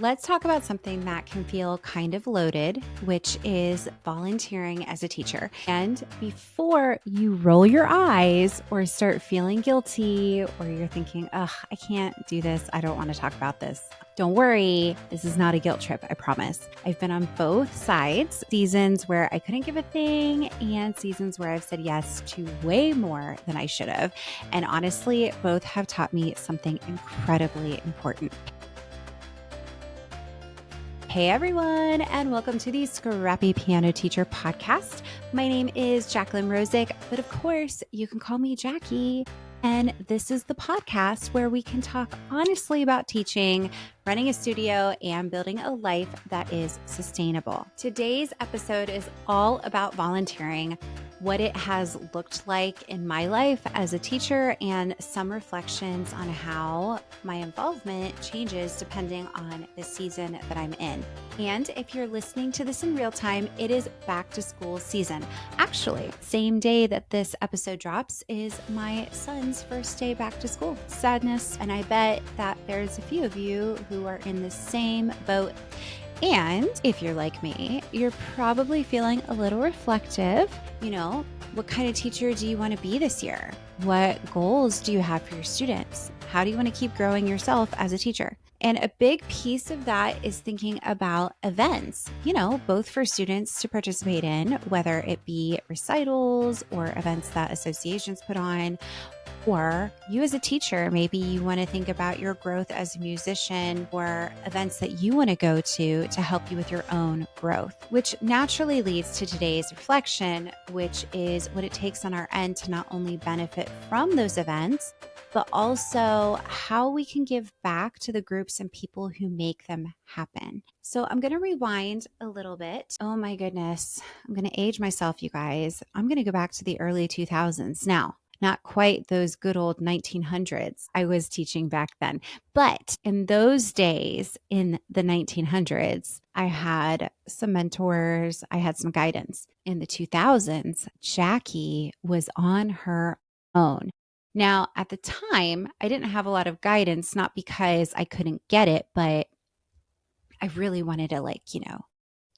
let's talk about something that can feel kind of loaded, which is volunteering as a teacher. And before you roll your eyes or start feeling guilty, or you're thinking, ugh, I can't do this, I don't want to talk about this, don't worry, this is not a guilt trip, I promise. I've been on both sides, seasons where I couldn't give a thing and seasons where I've said yes to way more than I should have. And honestly, both have taught me something incredibly important. Hey everyone, and welcome to the Scrappy Piano Teacher podcast. My name is Jacqueline Rosick, but of course you can call me Jackie. And this is the podcast where we can talk honestly about teaching, running a studio, and building a life that is sustainable. Today's episode is all about volunteering, what it has looked like in my life as a teacher, and some reflections on how my involvement changes depending on the season that I'm in. And if you're listening to this in real time, it is back to school season. Actually, same day that this episode drops is my son's first day back to school. Sadness, and I bet that there's a few of you who are in the same boat. And if you're like me, you're probably feeling a little reflective. What kind of teacher do you want to be this year? What goals do you have for your students? How do you want to keep growing yourself as a teacher? And a big piece of that is thinking about events, both for students to participate in, whether it be recitals or events that associations put on, or you as a teacher, maybe you want to think about your growth as a musician or events that you want to go to help you with your own growth, which naturally leads to today's reflection, which is what it takes on our end to not only benefit from those events, but also how we can give back to the groups and people who make them happen. So I'm going to rewind a little bit. Oh my goodness. I'm going to age myself, you guys. I'm going to go back to the early 2000s now. Not quite those good old 1900s I was teaching back then. But in those days, in the 1900s, I had some mentors, I had some guidance. In the 2000s, Jackie was on her own. Now, at the time, I didn't have a lot of guidance, not because I couldn't get it, but I really wanted to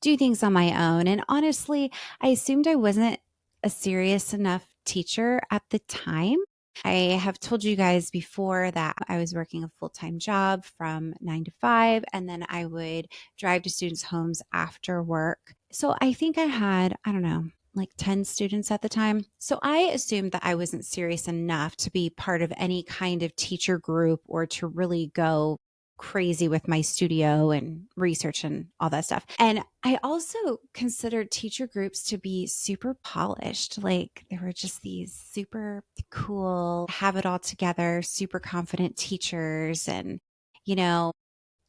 do things on my own. And honestly, I assumed I wasn't a serious enough teacher at the time. I have told you guys before that I was working a full-time job from 9 to 5, and then I would drive to students' homes after work. So I think I had, like 10 students at the time. So I assumed that I wasn't serious enough to be part of any kind of teacher group or to really go crazy with my studio and research and all that stuff. And I also considered teacher groups to be super polished. Like there were just these super cool, have it all together, super confident teachers. And,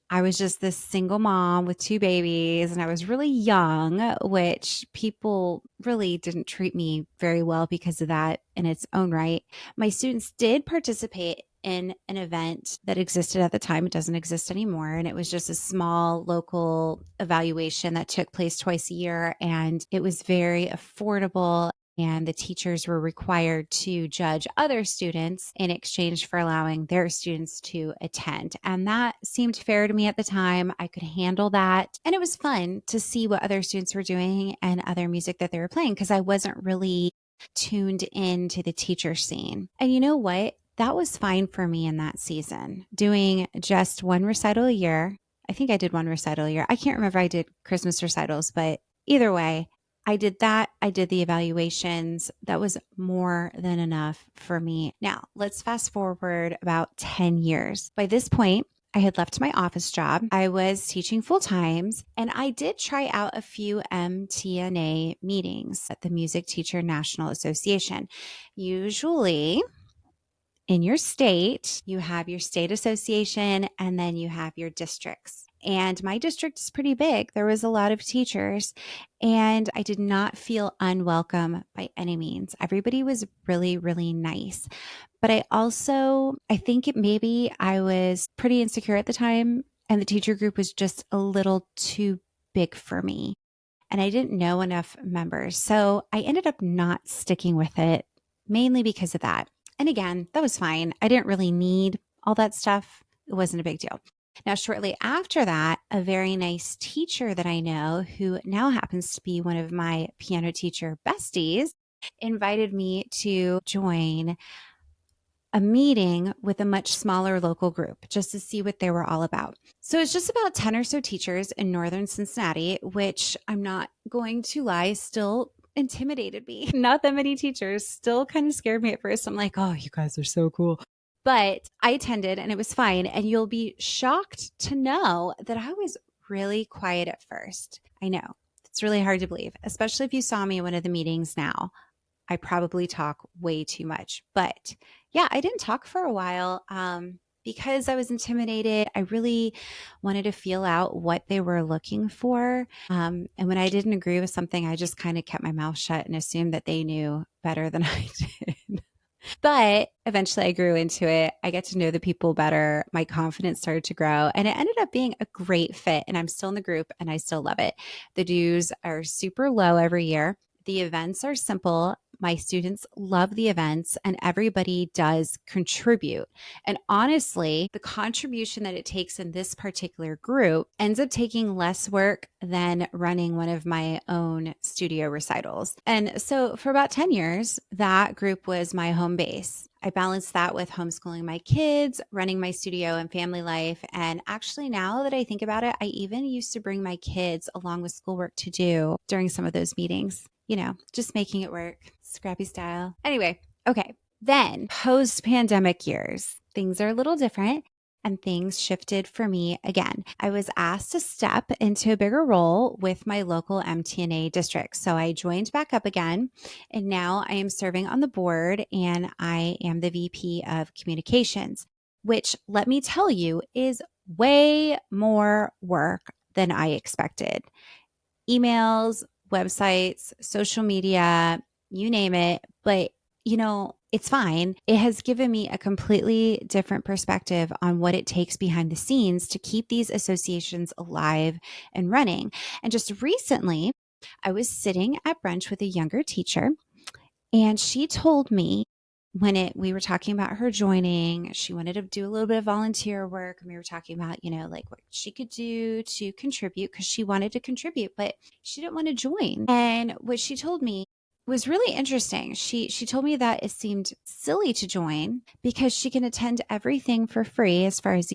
I was just this single mom with 2 babies and I was really young, which people really didn't treat me very well because of that in its own right. My students did participate in an event that existed at the time. It doesn't exist anymore. And it was just a small local evaluation that took place twice a year. And it was very affordable. And the teachers were required to judge other students in exchange for allowing their students to attend. And that seemed fair to me at the time. I could handle that. And it was fun to see what other students were doing and other music that they were playing because I wasn't really tuned into the teacher scene. And you know what? That was fine for me in that season, doing just one recital a year. I think I did one recital a year. I can't remember if I did Christmas recitals, but either way, I did that. I did the evaluations. That was more than enough for me. Now, let's fast forward about 10 years. By this point, I had left my office job. I was teaching full times, and I did try out a few MTNA meetings at the Music Teacher National Association. Usually, in your state, you have your state association and then you have your districts. And my district is pretty big. There was a lot of teachers and I did not feel unwelcome by any means. Everybody was really, really nice. But I think maybe I was pretty insecure at the time and the teacher group was just a little too big for me. And I didn't know enough members. So I ended up not sticking with it, mainly because of that. And again, that was fine. I didn't really need all that stuff. It wasn't a big deal. Now, shortly after that, a very nice teacher that I know, who now happens to be one of my piano teacher besties, invited me to join a meeting with a much smaller local group just to see what they were all about. So it's just about 10 or so teachers in northern Cincinnati, which I'm not going to lie, still intimidated me. Not that many teachers, still kind of scared me at first. I'm like, oh, you guys are so cool. But I attended and it was fine. And you'll be shocked to know that I was really quiet at first. I know it's really hard to believe, especially if you saw me at one of the meetings now. I probably talk way too much. But yeah, I didn't talk for a while because I was intimidated. I really wanted to feel out what they were looking for. And when I didn't agree with something, I just kind of kept my mouth shut and assumed that they knew better than I did. But eventually I grew into it. I get to know the people better. My confidence started to grow and it ended up being a great fit. And I'm still in the group and I still love it. The dues are super low every year. The events are simple. My students love the events and everybody does contribute. And honestly, the contribution that it takes in this particular group ends up taking less work than running one of my own studio recitals. And so for about 10 years, that group was my home base. I balanced that with homeschooling my kids, running my studio and family life. And actually, now that I think about it, I even used to bring my kids along with schoolwork to do during some of those meetings, just making it work, Scrappy style. Anyway, okay. Then post pandemic years, things are a little different and things shifted for me again. I was asked to step into a bigger role with my local MTNA district. So I joined back up again and now I am serving on the board and I am the VP of communications, which let me tell you is way more work than I expected. Emails, websites, social media, you name it. But, it's fine. It has given me a completely different perspective on what it takes behind the scenes to keep these associations alive and running. And just recently, I was sitting at brunch with a younger teacher and she told me when we were talking about her joining, she wanted to do a little bit of volunteer work. And we were talking about, like what she could do to contribute because she wanted to contribute, but she didn't want to join. And what she told me was really interesting. She told me that it seemed silly to join because she can attend everything for free as far as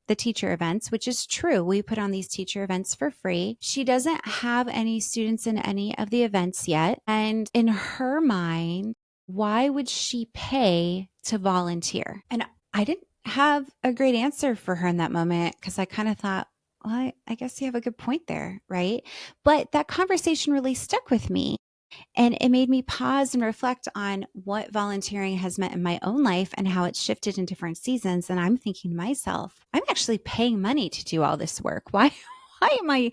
the teacher events, which is true. We put on these teacher events for free. She doesn't have any students in any of the events yet. And in her mind, why would she pay to volunteer? And I didn't have a great answer for her in that moment because I kind of thought, well, I guess you have a good point there, right? But that conversation really stuck with me. And it made me pause and reflect on what volunteering has meant in my own life and how it's shifted in different seasons. And I'm thinking to myself, I'm actually paying money to do all this work. Why am I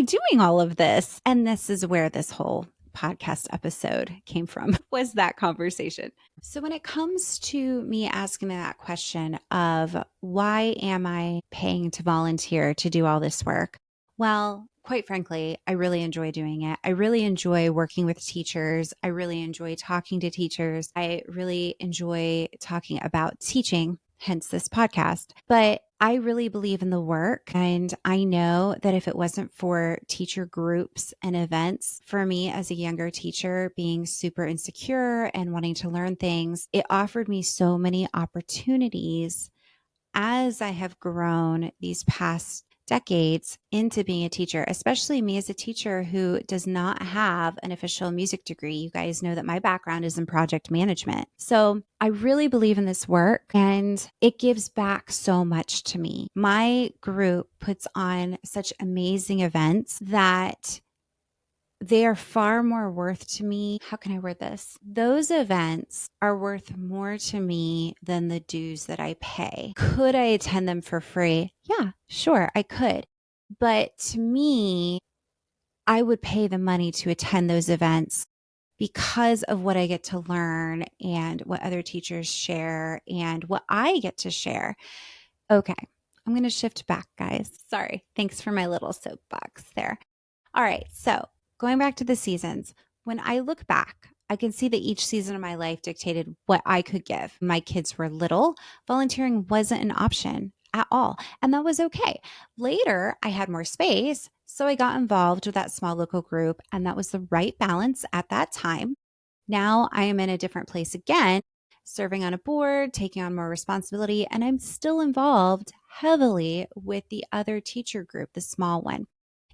doing all of this? And this is where this whole podcast episode came from, was that conversation. So when it comes to me asking that question of why am I paying to volunteer to do all this work? Well, quite frankly, I really enjoy doing it. I really enjoy working with teachers. I really enjoy talking to teachers. I really enjoy talking about teaching, hence this podcast. But I really believe in the work. And I know that if it wasn't for teacher groups and events, for me as a younger teacher being super insecure and wanting to learn things, it offered me so many opportunities as I have grown these past decades into being a teacher, especially me as a teacher who does not have an official music degree. You guys know that my background is in project management. So I really believe in this work and it gives back so much to me. My group puts on such amazing events that they are far more worth to me. How can I word this? Those events are worth more to me than the dues that I pay. Could I attend them for free? Yeah, sure, I could. But to me, I would pay the money to attend those events because of what I get to learn and what other teachers share and what I get to share. Okay, I'm going to shift back, guys. Sorry. Thanks for my little soapbox there. All right. So going back to the seasons, when I look back, I can see that each season of my life dictated what I could give. When my kids were little, volunteering wasn't an option. at all. And that was okay. Later, I had more space. So I got involved with that small local group, and that was the right balance at that time. Now I am in a different place again, serving on a board, taking on more responsibility, and I'm still involved heavily with the other teacher group, the small one.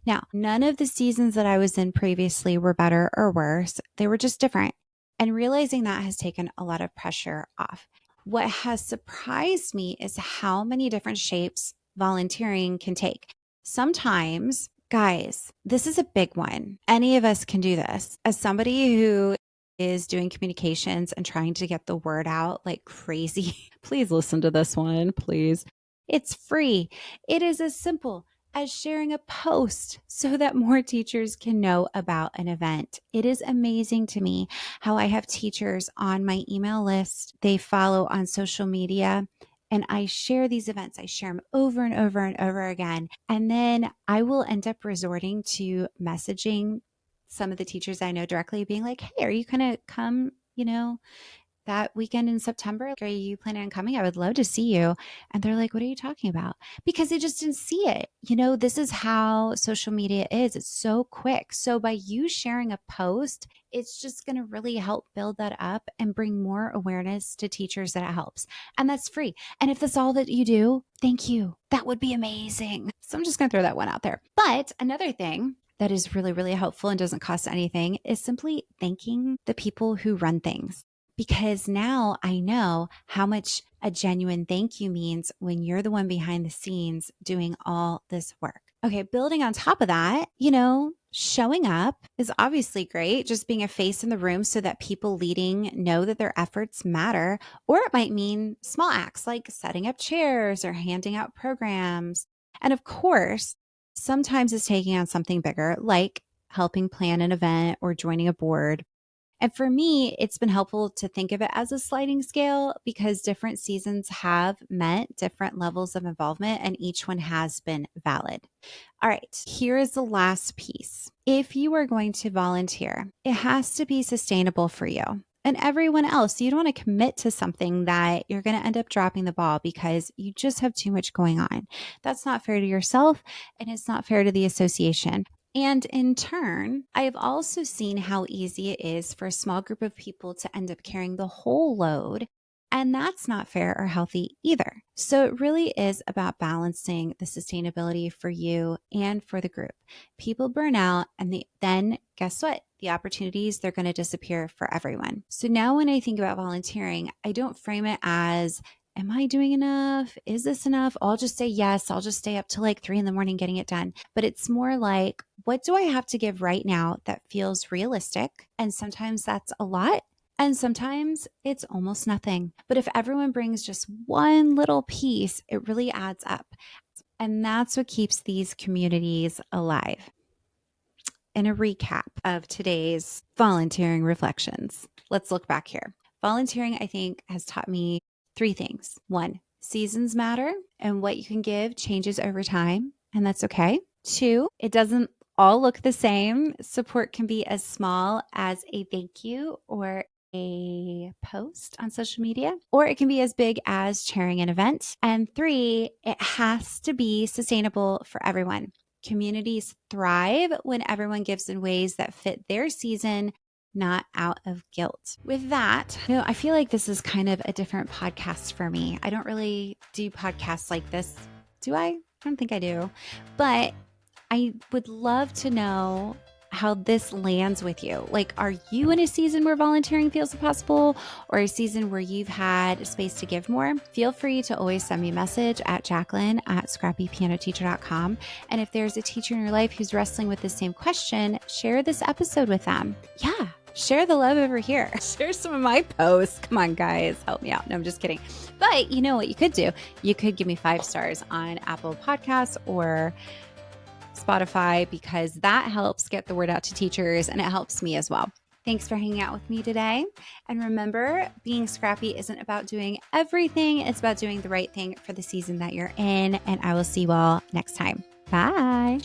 Now, none of the seasons that I was in previously were better or worse. They were just different. And realizing that has taken a lot of pressure off. What has surprised me is how many different shapes volunteering can take. Sometimes, guys, this is a big one. Any of us can do this. As somebody who is doing communications and trying to get the word out like crazy, please listen to this one, please. It's free. It is as simple as sharing a post so that more teachers can know about an event. It is amazing to me how I have teachers on my email list. They follow on social media, and I share these events. I share them over and over and over again. And then I will end up resorting to messaging some of the teachers I know directly, being like, hey, are you going to come, that weekend in September? Are you planning on coming? I would love to see you. And they're like, what are you talking about? Because they just didn't see it. This is how social media is. It's so quick. So by you sharing a post, it's just going to really help build that up and bring more awareness to teachers that it helps. And that's free. And if that's all that you do, thank you. That would be amazing. So I'm just going to throw that one out there. But another thing that is really, really helpful and doesn't cost anything is simply thanking the people who run things. Because now I know how much a genuine thank you means when you're the one behind the scenes doing all this work. Okay, building on top of that, showing up is obviously great. Just being a face in the room so that people leading know that their efforts matter. Or it might mean small acts like setting up chairs or handing out programs. And of course, sometimes it's taking on something bigger, like helping plan an event or joining a board. And for me, it's been helpful to think of it as a sliding scale because different seasons have meant different levels of involvement and each one has been valid. All right, here is the last piece. If you are going to volunteer, it has to be sustainable for you and everyone else. You don't want to commit to something that you're going to end up dropping the ball because you just have too much going on. That's not fair to yourself and it's not fair to the association. And in turn, I have also seen how easy it is for a small group of people to end up carrying the whole load. And that's not fair or healthy either. So it really is about balancing the sustainability for you and for the group. People burn out and then guess what? The opportunities, they're going to disappear for everyone. So now when I think about volunteering, I don't frame it as, am I doing enough? Is this enough? I'll just say yes. I'll just stay up till like 3 a.m. getting it done. But it's more like, what do I have to give right now that feels realistic? And sometimes that's a lot. And sometimes it's almost nothing. But if everyone brings just one little piece, it really adds up. And that's what keeps these communities alive. In a recap of today's volunteering reflections, let's look back here. Volunteering, I think, has taught me 3 things. 1, seasons matter and what you can give changes over time, and that's okay. 2, it doesn't all look the same. Support can be as small as a thank you or a post on social media, or it can be as big as chairing an event. And 3, it has to be sustainable for everyone. Communities thrive when everyone gives in ways that fit their season, not out of guilt. With that, I feel like this is kind of a different podcast for me. I don't really do podcasts like this. Do I? I don't think I do. But I would love to know how this lands with you. Like, are you in a season where volunteering feels impossible or a season where you've had space to give more? Feel free to always send me a message at Jacqueline@scrappypianoteacher.com. And if there's a teacher in your life who's wrestling with the same question, share this episode with them. Yeah. Share the love over here. Share some of my posts. Come on, guys. Help me out. No, I'm just kidding. But you know what you could do? You could give me 5 stars on Apple Podcasts or Spotify because that helps get the word out to teachers and it helps me as well. Thanks for hanging out with me today. And remember, being scrappy isn't about doing everything. It's about doing the right thing for the season that you're in. And I will see you all next time. Bye.